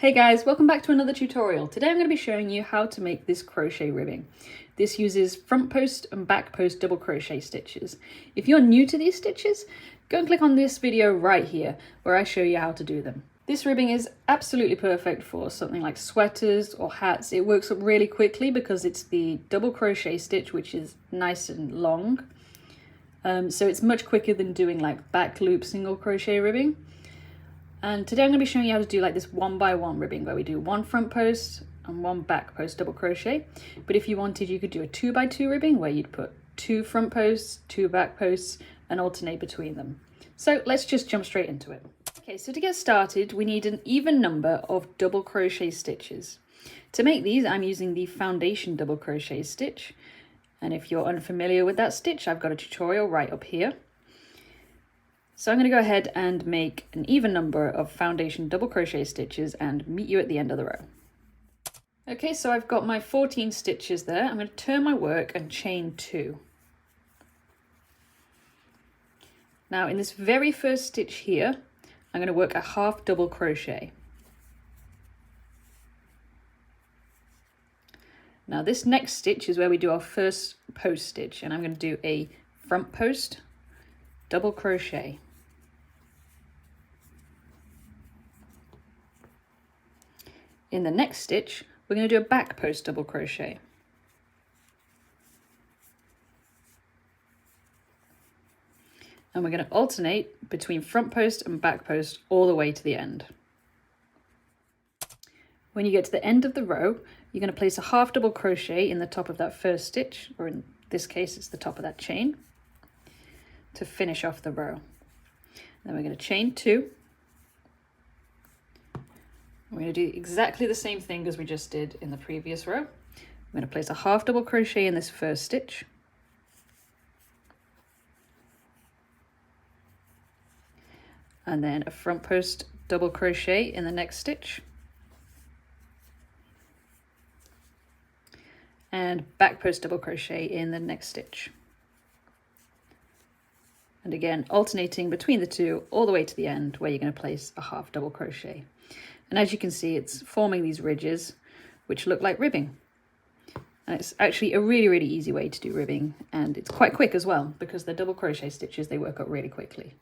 Hey guys, welcome back to another tutorial. Today I'm going to be showing you how to make this crochet ribbing. This uses front post and back post double crochet stitches. If you're new to these stitches, go and click on this video right here where I show you how to do them. This ribbing is absolutely perfect for something like sweaters or hats. It works up really quickly because it's the double crochet stitch, which is nice and long. So it's much quicker than doing like back loop single crochet ribbing. And today I'm going to be showing you how to do like this 1x1 ribbing where we do one front post and one back post double crochet. But if you wanted, you could do a 2x2 ribbing where you'd put 2 front posts, 2 back posts and alternate between them. So let's just jump straight into it. Okay, so to get started, we need an even number of double crochet stitches. To make these, I'm using the foundation double crochet stitch. And if you're unfamiliar with that stitch, I've got a tutorial right up here. So I'm going to go ahead and make an even number of foundation double crochet stitches and meet you at the end of the row. Okay, so I've got my 14 stitches there. I'm going to turn my work and chain 2. Now in this very first stitch here, I'm going to work a half double crochet. Now this next stitch is where we do our first post stitch, and I'm going to do a front post double crochet. In the next stitch, we're going to do a back post double crochet. And we're going to alternate between front post and back post all the way to the end. When you get to the end of the row, you're going to place a half double crochet in the top of that first stitch, or in this case, it's the top of that chain, to finish off the row. Then we're going to chain 2. We're going to do exactly the same thing as we just did in the previous row. I'm going to place a half double crochet in this first stitch. And then a front post double crochet in the next stitch. And back post double crochet in the next stitch. And again, alternating between the two all the way to the end where you're going to place a half double crochet. And as you can see, it's forming these ridges which look like ribbing. And it's actually a really, really easy way to do ribbing, and it's quite quick as well because the double crochet stitches, they work up really quickly.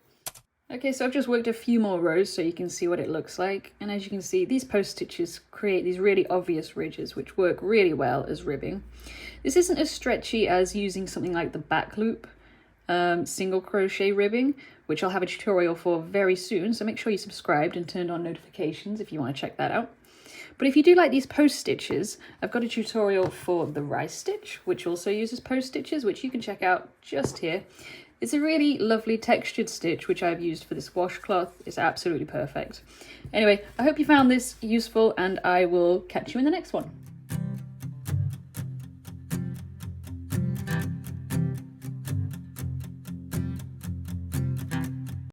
Okay, so I've just worked a few more rows so you can see what it looks like. And as you can see, these post stitches create these really obvious ridges which work really well as ribbing. This isn't as stretchy as using something like the back loop single crochet ribbing, which I'll have a tutorial for very soon, so make sure you subscribed and turned on notifications if you want to check that out. But if you do like these post stitches, I've got a tutorial for the rice stitch, which also uses post stitches, which you can check out just here. It's a really lovely textured stitch which I've used for this washcloth. It's absolutely perfect. Anyway, I hope you found this useful, and I will catch you in the next one.